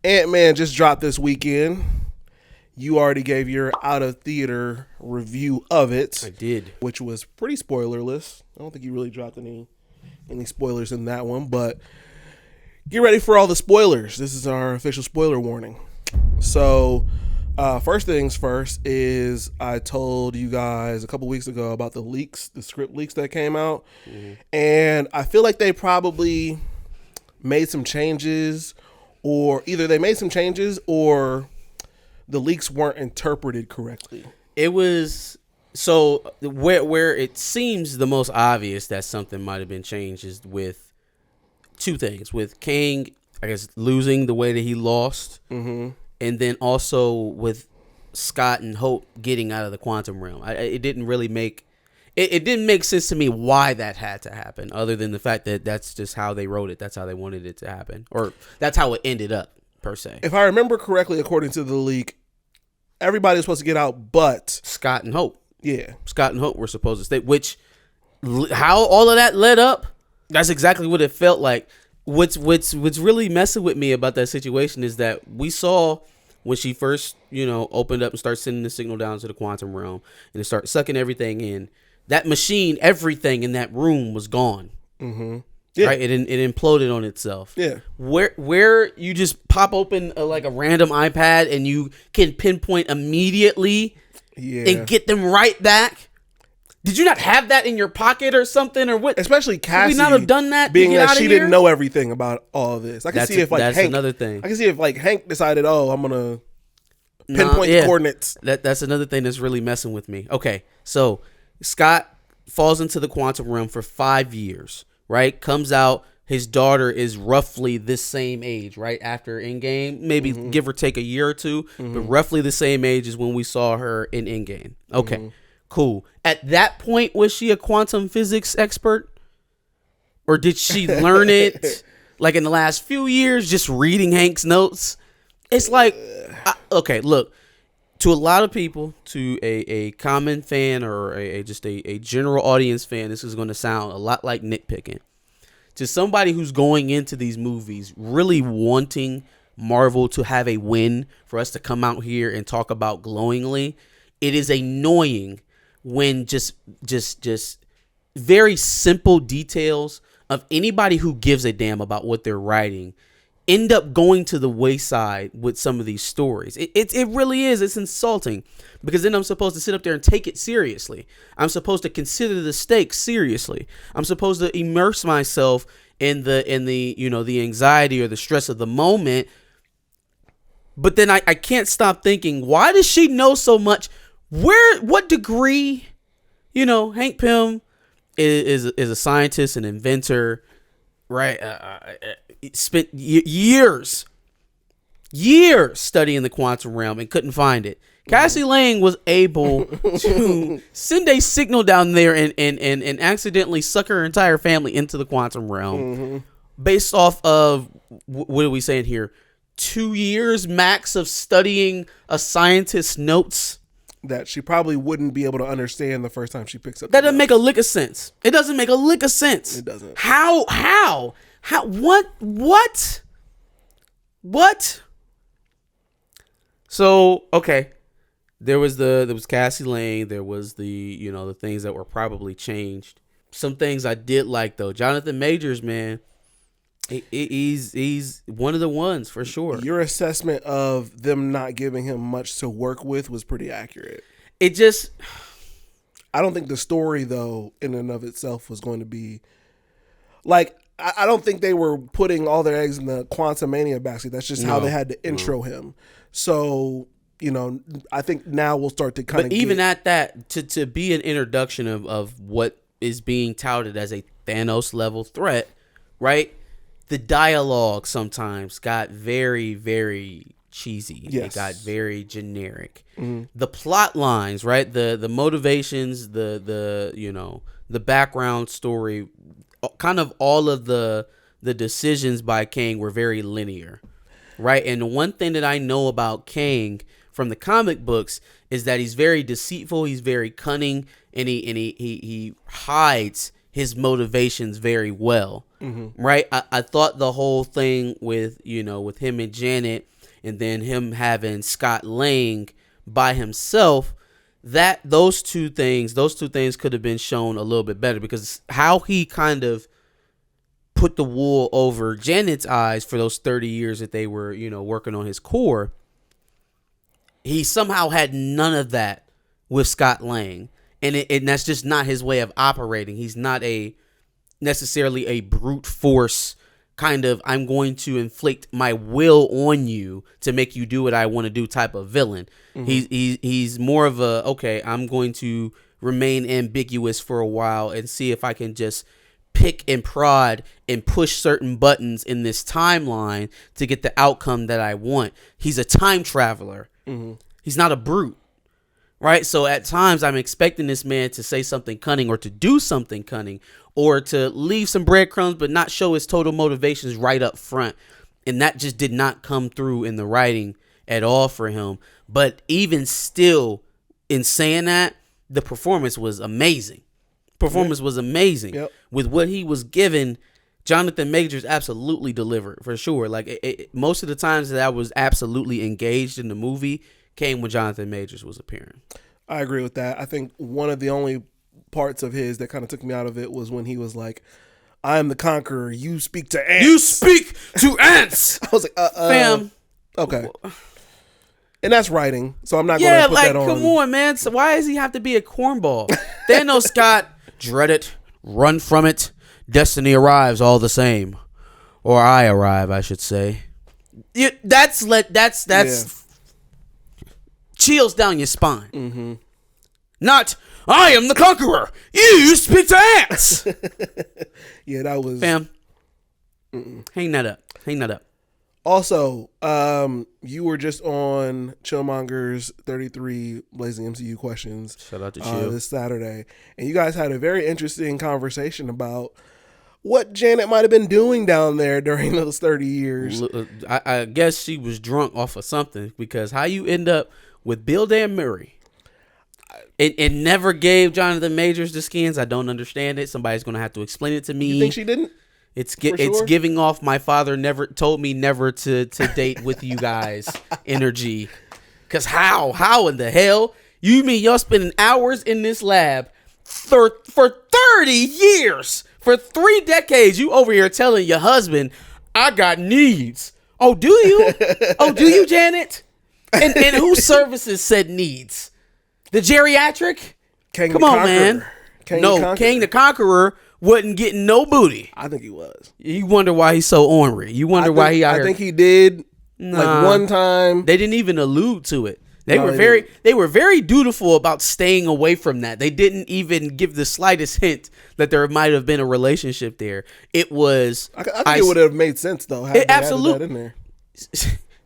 Ant-Man just dropped this weekend. You already gave your out-of-theater review of it. I did. Which was pretty spoilerless. I don't think you really dropped any spoilers in that one, but get ready for all the spoilers. This is our official spoiler warning. So, first things first is I told you guys a couple weeks ago about the leaks, the script leaks that came out. Mm-hmm. And I feel like they probably made some changes, or either they made some changes or the leaks weren't interpreted correctly. It was so where it seems the most obvious that something might have been changed is with two things: with Kang, I guess, losing the way that he lost, mm-hmm. and then also with Scott and Hope getting out of the quantum realm. It didn't really make it didn't make sense to me why that had to happen, other than the fact that that's just how they wrote it. That's how they wanted it to happen, or that's how it ended up. Per se. If I remember correctly, according to the leak, everybody was supposed to get out but Scott and Hope. Yeah. Scott and Hope were supposed to stay, which how all of that led up, that's exactly what it felt like. What's really messing with me about that situation is that we saw when she first, opened up and started sending the signal down to the quantum realm and it started sucking everything in. That machine, everything in that room was gone. Mm-hmm. Yeah. Right, it imploded on itself. Yeah, where you just pop open a random iPad and you can pinpoint immediately, and get them right back. Did you not have that in your pocket or something, or what? Especially Cassie, could we not have done that? Being that she didn't know everything about all of this. I can see if that's Hank, another thing. I can see if Hank decided, I'm gonna pinpoint the coordinates. That's another thing that's really messing with me. Okay, so Scott falls into the quantum realm for 5 years. Right, comes out. His daughter is roughly this same age, right after Endgame, maybe mm-hmm. give or take a year or two, mm-hmm. but roughly the same age as when we saw her in Endgame. Okay, mm-hmm. Cool. At that point, was she a quantum physics expert, or did she learn it in the last few years, just reading Hank's notes? It's okay. Look, to a lot of people, to a common fan or a general audience fan, this is going to sound a lot like nitpicking. To somebody who's going into these movies really wanting Marvel to have a win, for us to come out here and talk about glowingly, it is annoying when just very simple details of anybody who gives a damn about what they're writing end up going to the wayside with some of these stories. It really is. It's insulting, because then I'm supposed to sit up there and take it seriously. I'm supposed to consider the stakes seriously. I'm supposed to immerse myself in the the anxiety or the stress of the moment. But then I can't stop thinking, why does she know so much? What degree? Hank Pym is a scientist, an inventor, right? Spent years studying the quantum realm and couldn't find it. Cassie Lang was able to send a signal down there and accidentally suck her entire family into the quantum realm, mm-hmm. based off of, what are we saying here, 2 years max of studying a scientist's notes that she probably wouldn't be able to understand the first time she picks up. That doesn't make a lick of sense. It doesn't make a lick of sense. It doesn't. How? What? So, okay. There was Cassie Lang. There was the things that were probably changed. Some things I did like, though. Jonathan Majors, man, he's one of the ones for sure. Your assessment of them not giving him much to work with was pretty accurate. I don't think the story, though, in and of itself was going to be I don't think they were putting all their eggs in the Quantumania basket. That's just how they had to intro him. So, I think now we'll start to kind of. But even at that, to be an introduction of what is being touted as a Thanos level threat, right? The dialogue sometimes got very, very cheesy. Yes. It got very generic. Mm-hmm. The plot lines, right? The motivations, the background story, kind of all of the decisions by Kang were very linear, right? And one thing that I know about Kang from the comic books is that he's very deceitful, he's very cunning, and he hides his motivations very well, mm-hmm. right? I thought the whole thing with him and Janet and then him having Scott Lang by himself, that those two things could have been shown a little bit better, because how he kind of put the wool over Janet's eyes for those 30 years that they were, working on his core, he somehow had none of that with Scott Lang. And that's just not his way of operating. He's not necessarily a brute force kind of, I'm going to inflict my will on you to make you do what I want to do type of villain. Mm-hmm. He's more of a, okay, I'm going to remain ambiguous for a while and see if I can just pick and prod and push certain buttons in this timeline to get the outcome that I want. He's a time traveler. Mm-hmm. He's not a brute. Right. So at times I'm expecting this man to say something cunning or to do something cunning or to leave some breadcrumbs, but not show his total motivations right up front. And that just did not come through in the writing at all for him. But even still, in saying that, the performance was amazing. Yep. With what he was given. Jonathan Majors absolutely delivered, for sure. Like most of the times that I was absolutely engaged in the movie came when Jonathan Majors was appearing. I agree with that. I think one of the only parts of his that kind of took me out of it was when he was like, I am the Conqueror, you speak to ants. You speak to ants! I was like, fam. Okay. And that's writing, so I'm not going to put that on. Yeah, come on, man. So why does he have to be a cornball? Thanos Scott, dread it, run from it. Destiny arrives all the same. Or I arrive, I should say. That's chills down your spine. Mm-hmm. Not, I am the Conqueror. You speak to ants. Yeah, that was... Fam, hang that up. Also, you were just on Chillmonger's 33 Blazing MCU Questions. Shout out to Chill. This Saturday. And you guys had a very interesting conversation about what Janet might have been doing down there during those 30 years. I guess she was drunk off of something, because how you end up with Bilge Ebiri and never gave Jonathan Majors the skins, I don't understand it. Somebody's going to have to explain it to me. You think she didn't? It's giving off my father never told me never to date with you guys energy. Because how in the hell? You mean y'all spending hours in this lab for 30 years? For 3 decades, you over here telling your husband, I got needs. Oh, do you? Oh, do you, Janet? And whose services said needs? The geriatric? King Come on, man. King the Conqueror wasn't getting no booty. I think he was. You wonder why he's so ornery. You wonder why he out here. I think he did. Like one time. They didn't even allude to it. They were very dutiful about staying away from that. They didn't even give the slightest hint that there might have been a relationship there. It was. I think it would have made sense though. Absolutely. In there.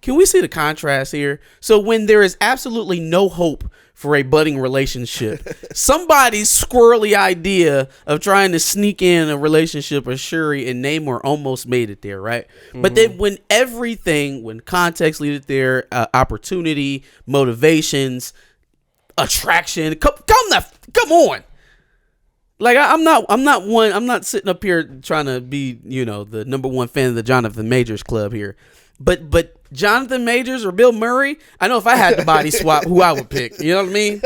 Can we see the contrast here? So when there is absolutely no hope for a budding relationship, somebody's squirrely idea of trying to sneak in a relationship with Shuri and Namor almost made it there, right? Mm-hmm. But then when context leaded there, opportunity, motivations, attraction, come on. Like I'm not sitting up here trying to be, the number one fan of the Jonathan Majors club here. But Jonathan Majors or Bill Murray, I know if I had to body swap, who I would pick. You know what I mean?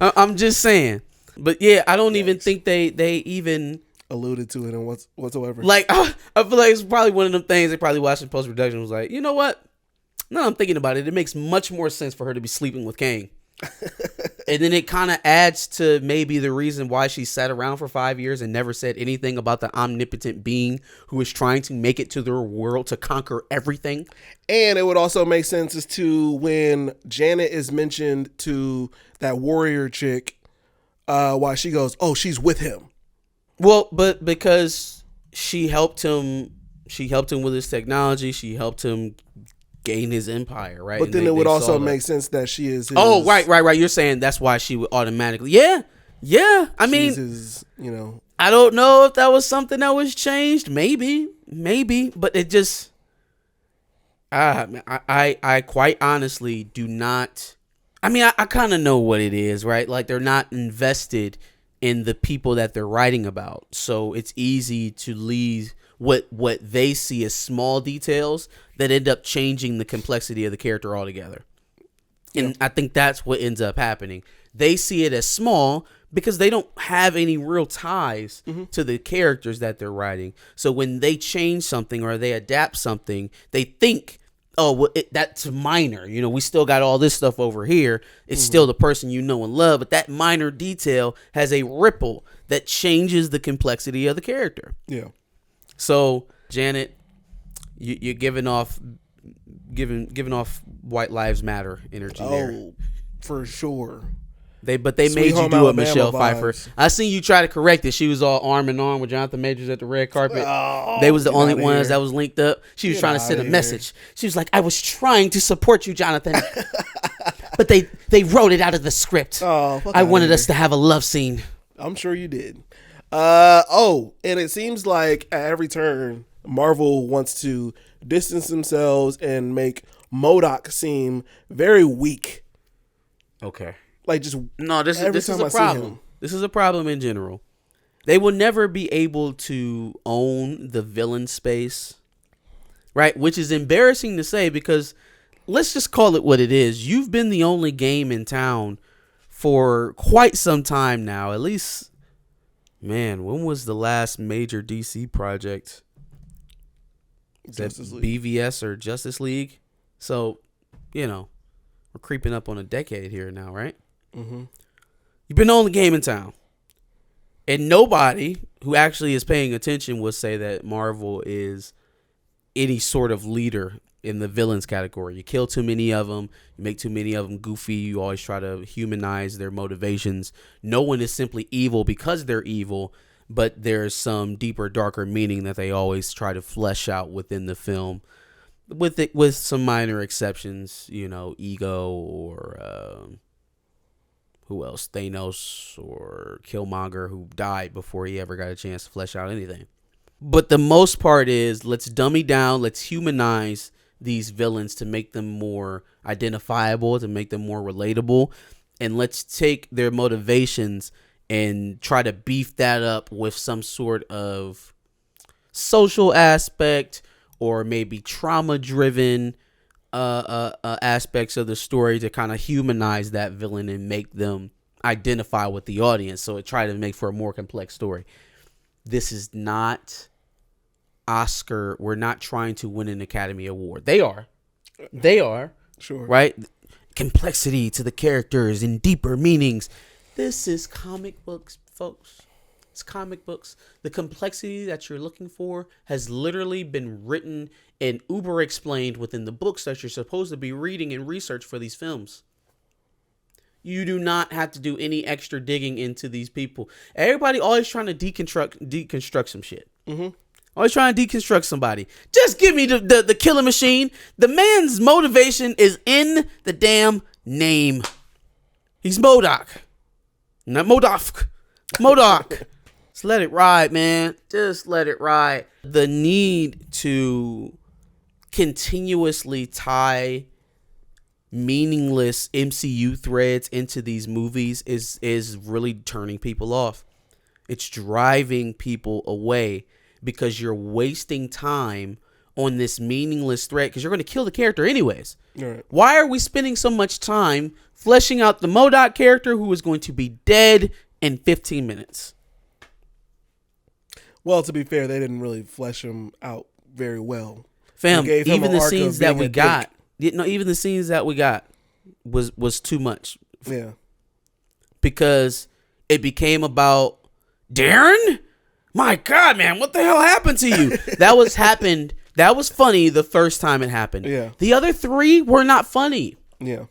I'm just saying. But yeah, I don't even think they even alluded to it in whatsoever. Like I feel like it's probably one of them things they probably watched in post production. Was like, you know what? Now I'm thinking about it. It makes much more sense for her to be sleeping with Kang. And then it kind of adds to maybe the reason why she sat around for 5 years and never said anything about the omnipotent being who is trying to make it to their world to conquer everything. And it would also make sense as to when Janet is mentioned to that warrior chick, why she goes, oh, she's with him. Well, but because she helped him with his technology. She helped him gain his empire, right? But then it would also make sense that she is his... Oh, right. You're saying that's why she would automatically... Yeah. I mean... His, I don't know if that was something that was changed. Maybe. But it just... I quite honestly do not... I mean, I kind of know what it is, right? Like, they're not invested in the people that they're writing about. So it's easy to leave what they see as small details that end up changing the complexity of the character altogether. And I think that's what ends up happening. They see it as small because they don't have any real ties to the characters that they're writing. So when they change something or they adapt something, they think, oh, well, that's minor. You know, we still got all this stuff over here. It's still the person you know and love. But that minor detail has a ripple that changes the complexity of the character. Yeah. So, Janet, you're giving off White Lives Matter energy there. Oh, for sure. They Sweet made you Home do a Alabama Michelle vibes. Pfeiffer. I seen you try to correct it. She was all arm in arm with Jonathan Majors at the red carpet. Oh, they was the get only outta ones here. that was linked up. She was Get trying to send outta a here. message. She was like, I was trying to support you, Jonathan. But they wrote it out of the script. Oh, fuck I outta wanted here. us to have a love scene. I'm sure you did. And it seems like at every turn, Marvel wants to distance themselves and make MODOK seem very weak. Okay. Like just No, this every is time a I see problem. him. This is a problem in general. They will never be able to own the villain space, right? Which is embarrassing to say because let's just call it what it is. You've been the only game in town for quite some time now. At least, man, when was the last major DC project? Is that Justice League. BVS or Justice League? So, you know, we're creeping up on a decade here now, right? Mm-hmm. You've been the only game in town. And nobody who actually is paying attention would say that Marvel is any sort of leader in the villains category. You kill too many of them. You make too many of them goofy. You always try to humanize their motivations. No one is simply evil because they're evil, but there's some deeper, darker meaning that they always try to flesh out within the film. With some minor exceptions, you know, Ego or who else? Thanos or Killmonger, who died before he ever got a chance to flesh out anything. But the most part is let's dummy down, let's humanize these villains to make them more identifiable, to make them more relatable, and let's take their motivations and try to beef that up with some sort of social aspect or maybe trauma-driven aspects of the story to kind of humanize that villain and make them identify with the audience. So it try to make for a more complex story. This is not Oscar. We're not trying to win an Academy Award. They are. Sure. Right? Complexity to the characters and deeper meanings. This is comic books, folks. It's comic books. The complexity that you're looking for has literally been written and uber explained within the books that you're supposed to be reading and research for these films. You do not have to do any extra digging into these people. Everybody always trying to deconstruct some shit. Mm-hmm. Always trying to deconstruct somebody. Just give me the killer machine. The man's motivation is in the damn name. He's MODOK. Not MODOK. MODOK. Just let it ride, man. Just let it ride. The need to continuously tie meaningless MCU threads into these movies is really turning people off. It's driving people away because you're wasting time on this meaningless thread because you're going to kill the character anyways. Right. Why are we spending so much time fleshing out the MODOK character who is going to be dead in 15 minutes? Well, to be fair, they didn't really flesh him out very well. Fam, They gave him even an the arc of scenes that being we a got, even the scenes that we got was too much. Yeah. Because it became about Darren? My God, man, what the hell happened to you? That was funny the first time it happened. Yeah. The other three were not funny. Yeah.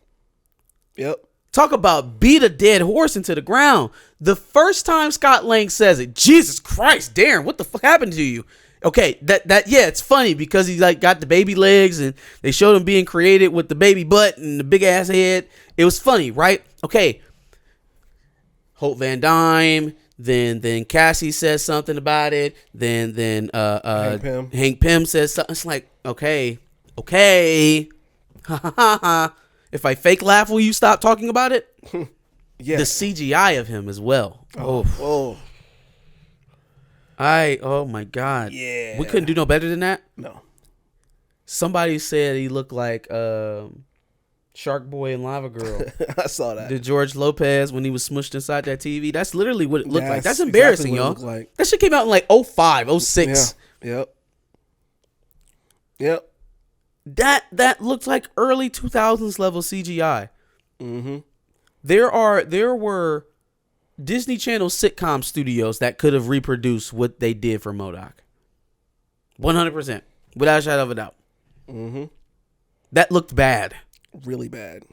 Yep. Talk about beat a dead horse into the ground. The first time Scott Lang says it, Jesus Christ, Darren, what the fuck happened to you? Okay, yeah, it's funny because he like got the baby legs and they showed him being created with the baby butt and the big ass head. It was funny, right? Okay. Hope Van Dyne, then Cassie says something about it. Then Hank Pym says something. It's like, okay. If I fake laugh, will you stop talking about it? Yeah. The CGI of him as well. Oh. Oh my God. Yeah. We couldn't do no better than that. No. Somebody said he looked like Shark Boy and Lava Girl. I saw that. The George Lopez when he was smushed inside that TV. That's literally what it looked like. That's exactly embarrassing, what it y'all. looked like. That shit came out in like 05, 06. Yeah. Yep. That looked like early 2000s level CGI. Mm-hmm. There were Disney Channel sitcom studios that could have reproduced what they did for MODOK. 100%. Without a shadow of a doubt. Mm-hmm. That looked bad. Really bad.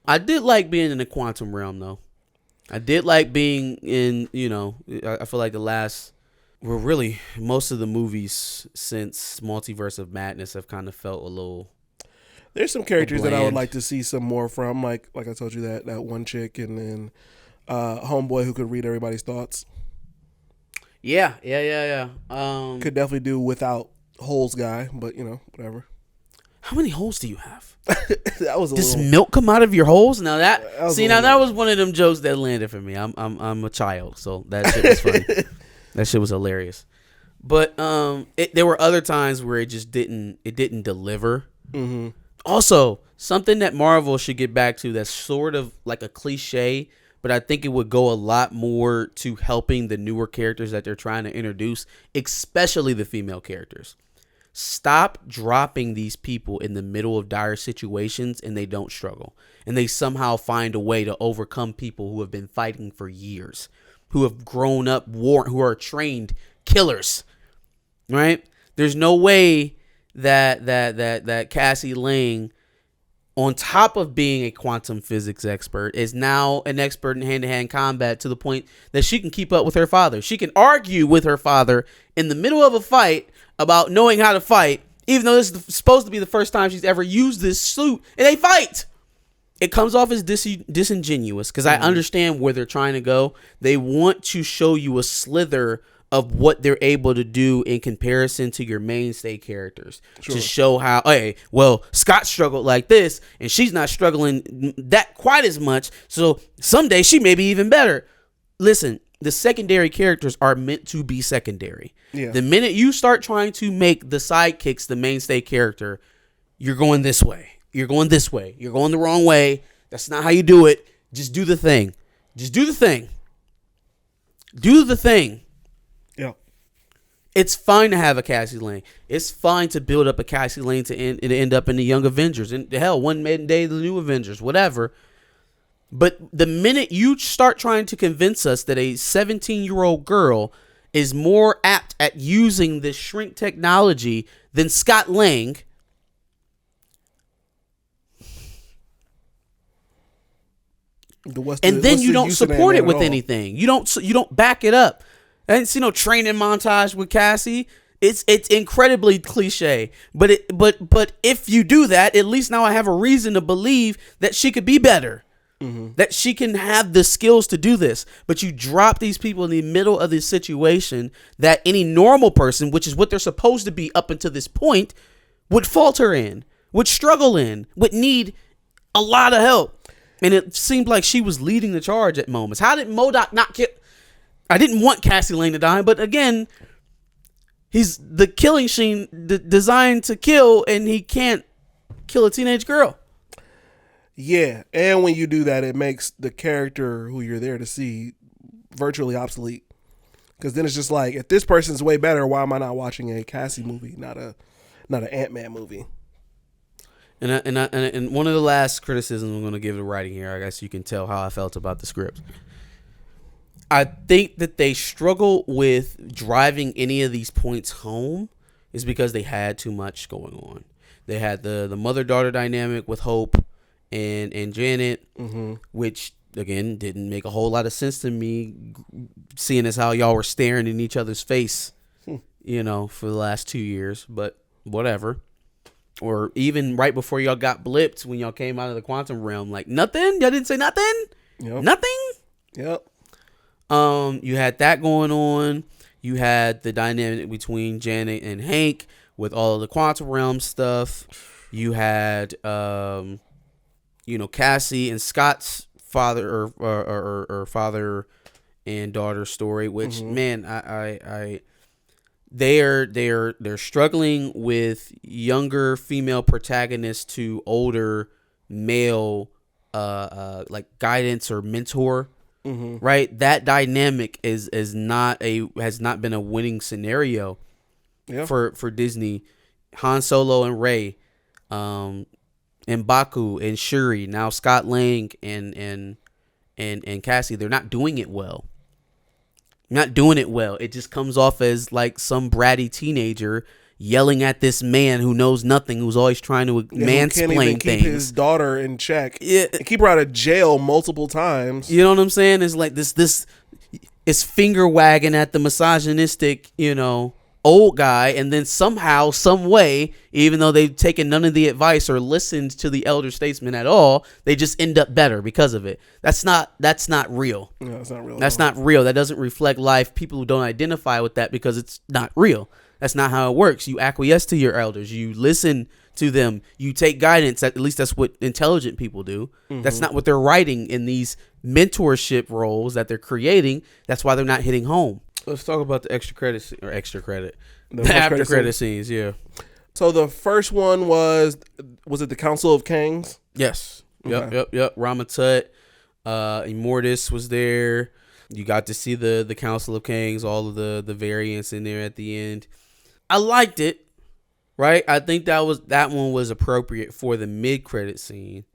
I did like being in the quantum realm, though. I did like being in, I feel like really most of the movies since Multiverse of Madness have kind of felt a little There's some characters that I would bland. like to see some more from, like I told you that one chick and then homeboy who could read everybody's thoughts. Yeah. Could definitely do without holes guy, but whatever. How many holes do you have? That was a Does little. milk come out of your holes? Now That was a that little- was one of them jokes that landed for me. I'm a child, so that shit was funny. That shit was hilarious. But there were other times where it just didn't deliver. Mm-hmm. Also, something that Marvel should get back to that's sort of like a cliche, but I think it would go a lot more to helping the newer characters that they're trying to introduce, especially the female characters. Stop dropping these people in the middle of dire situations and they don't struggle. And they somehow find a way to overcome people who have been fighting for years, who have grown up, who are trained killers, right? There's no way that Cassie Lang, on top of being a quantum physics expert, is now an expert in hand-to-hand combat to the point that she can keep up with her father. She can argue with her father in the middle of a fight about knowing how to fight, even though this is supposed to be the first time she's ever used this suit in a fight. It comes off as disingenuous because I understand where they're trying to go. They want to show you a slither of what they're able to do in comparison to your mainstay characters. Sure. To show how, hey, well, Scott struggled like this and she's not struggling that quite as much. So someday she may be even better. Listen, the secondary characters are meant to be secondary. Yeah. The minute you start trying to make the sidekicks the mainstay character, you're going this way. You're going this way. You're going the wrong way. That's not how you do it. Just do the thing. Just do the thing. Do the thing. Yeah. It's fine to have a Cassie Lang. It's fine to build up a Cassie Lang to end up in the Young Avengers. And hell, one day the New Avengers, whatever. But the minute you start trying to convince us that a 17-year-old girl is more apt at using this shrink technology than Scott Lang, and then you don't support it with anything. You don't back it up. I didn't see no training montage with Cassie. It's incredibly cliche, but if you do that, at least now I have a reason to believe that she could be better. Mm-hmm. That she can have the skills to do this. But you drop these people in the middle of this situation that any normal person, which is what they're supposed to be up until this point, would falter in, would struggle in, would need a lot of help. And it seemed like she was leading the charge at moments. How did MODOK not kill? I didn't want Cassie Lang to die, but again, he's the killing machine designed to kill, and he can't kill a teenage girl. Yeah, and when you do that, it makes the character who you're there to see virtually obsolete. Because then it's just like, if this person's way better, why am I not watching a Cassie movie, not an Ant-Man movie? And one of the last criticisms I'm going to give the writing here, I guess you can tell how I felt about the script. I think that they struggle with driving any of these points home is because they had too much going on. They had the mother-daughter dynamic with Hope and Janet, mm-hmm. which, again, didn't make a whole lot of sense to me, seeing as how y'all were staring in each other's face, for the last 2 years, but whatever. Or even right before y'all got blipped when y'all came out of the quantum realm, like, nothing? Y'all didn't say nothing? Yep. Nothing? Yep. You had that going on. You had the dynamic between Janet and Hank with all of the quantum realm stuff. You had, Cassie and Scott's father or father and daughter story, which, mm-hmm. man, I they're struggling with younger female protagonists to older male like guidance or mentor. Right, that dynamic has not been a winning scenario for Disney. Han Solo and Rey, and Baku and Shuri, now Scott Lang and Cassie, they're not doing it well. Not doing it well. It just comes off as like some bratty teenager yelling at this man who knows nothing, who's always trying to mansplain can't even things. Keep his daughter in check. Yeah. And keep her out of jail multiple times. You know what I'm saying? It's like this it's finger wagging at the misogynistic, old guy, and then somehow, some way, even though they've taken none of the advice or listened to the elder statesman at all, they just end up better because of it. That's not real. No, that's not real. That's not real. That doesn't reflect life. People who don't identify with that because it's not real. That's not how it works. You acquiesce to your elders. You listen to them. You take guidance. At least that's what intelligent people do. That's not what they're writing in these mentorship roles that they're creating. That's why they're not hitting home. Let's talk about the after credit scenes. Yeah. So the first one was it the Council of Kangs? Yes. Okay. Yep. Rama Tut, Immortus was there. You got to see the Council of Kangs, all of the variants in there at the end. I liked it. Right? I think that one was appropriate for the mid-credit scene.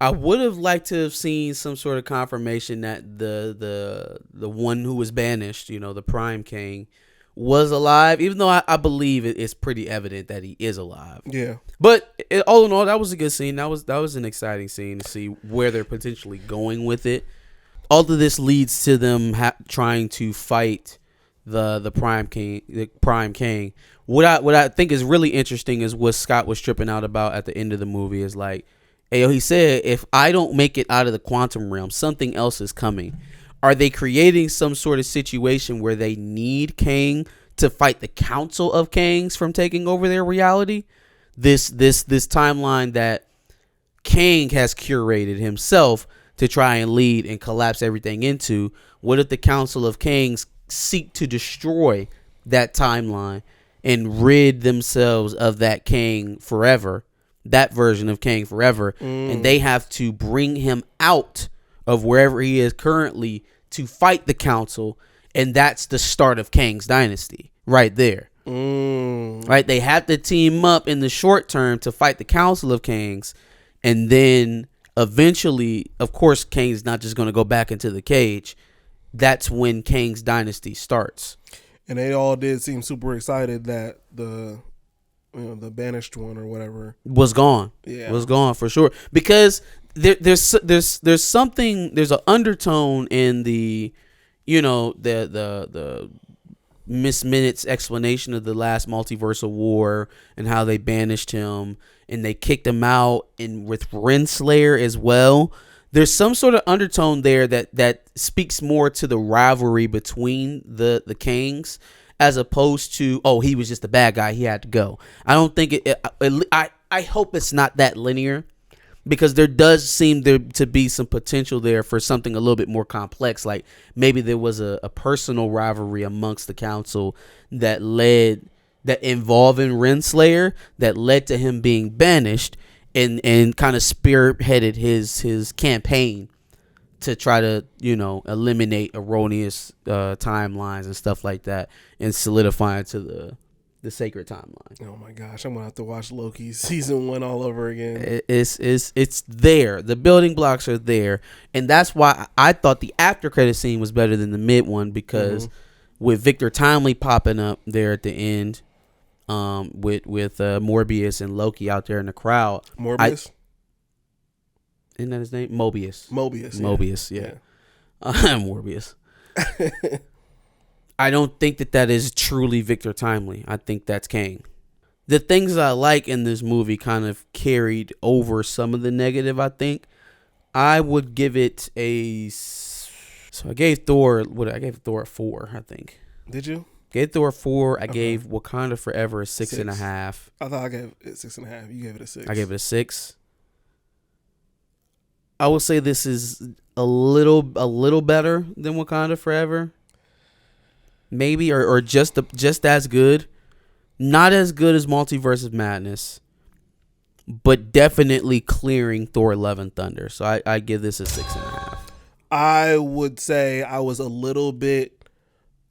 I would have liked to have seen some sort of confirmation that the one who was banished, the Prime King, was alive, even though I believe it's pretty evident that he is alive. Yeah. But all in all, that was a good scene. That was an exciting scene to see where they're potentially going with it. All of this leads to them trying to fight the Prime King. The Prime King. What I think is really interesting is what Scott was tripping out about at the end of the movie is like, he said, if I don't make it out of the quantum realm, something else is coming. Are they creating some sort of situation where they need Kang to fight the Council of Kangs from taking over their reality? This timeline that Kang has curated himself to try and lead and collapse everything into. What if the Council of Kangs seek to destroy that timeline and rid themselves of that Kang forever? That version of Kang forever, and they have to bring him out of wherever he is currently to fight the council, and that's the start of Kang's dynasty right there. Right, they have to team up in the short term to fight the Council of Kangs, and then eventually, of course, Kang's not just going to go back into the cage. That's when Kang's dynasty starts. And they all did seem super excited that the banished one or whatever was gone. Yeah, was gone for sure. Because there's something, there's an undertone in the Miss Minute's explanation of the last multiversal war and how they banished him and they kicked him out, and with Renslayer as well. There's some sort of undertone there that speaks more to the rivalry between the Kangs, as opposed to, he was just a bad guy, he had to go. I don't think I hope it's not that linear, because there does seem there to be some potential there for something a little bit more complex. Like maybe there was a personal rivalry amongst the council that involving Renslayer that led to him being banished, and kind of spearheaded his campaign to try to, eliminate erroneous timelines and stuff like that, and solidify into the sacred timeline. Oh my gosh, I'm gonna have to watch Loki season 1 all over again. It's there. The building blocks are there, and that's why I thought the after credit scene was better than the mid one, because with Victor Timely popping up there at the end, with Morbius and Loki out there in the crowd. Morbius. Isn't that his name? Mobius, yeah. Morbius. I don't think that is truly Victor Timely. I think that's Kang. The things I like in this movie kind of carried over some of the negative, I think. I would give it so I gave Thor a 4, I think. Did you? Gave Thor a 4. I gave Wakanda Forever a 6.5. I thought I gave it 6.5. You gave it a 6. I gave it a 6. I would say this is a little better than Wakanda Forever. maybe, or just as good. Not as good as Multiverse of Madness, but definitely clearing Thor: Love and Thunder. So I give this a 6.5. I would say I was a little bit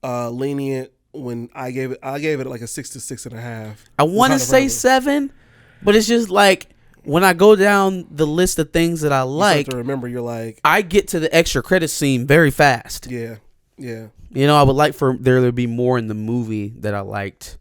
lenient when I gave it. I gave it like a 6 to 6.5. I want to say 7, but it's just like when I go down the list of things that I like, to remember, you're like, I get to the extra credit scene very fast. Yeah. You know, I would like for there to be more in the movie that I liked,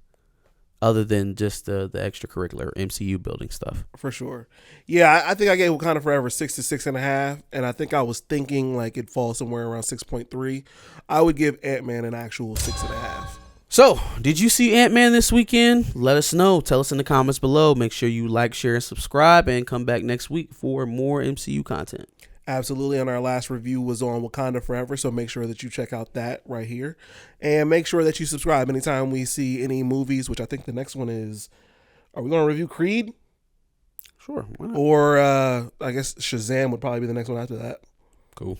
other than just the extracurricular MCU building stuff. For sure. Yeah, I think I gave Wakanda Forever 6 to 6.5, and I think I was thinking like it'd fall somewhere around 6.3. I would give Ant-Man an actual 6.5. So, did you see Ant-Man this weekend? Let us know. Tell us in the comments below. Make sure you like, share, and subscribe, and come back next week for more MCU content. Absolutely. And our last review was on Wakanda Forever, so make sure that you check out that right here. And make sure that you subscribe anytime we see any movies, which I think the next one is, are we going to review Creed? Sure. Why not? Or I guess Shazam would probably be the next one after that. Cool.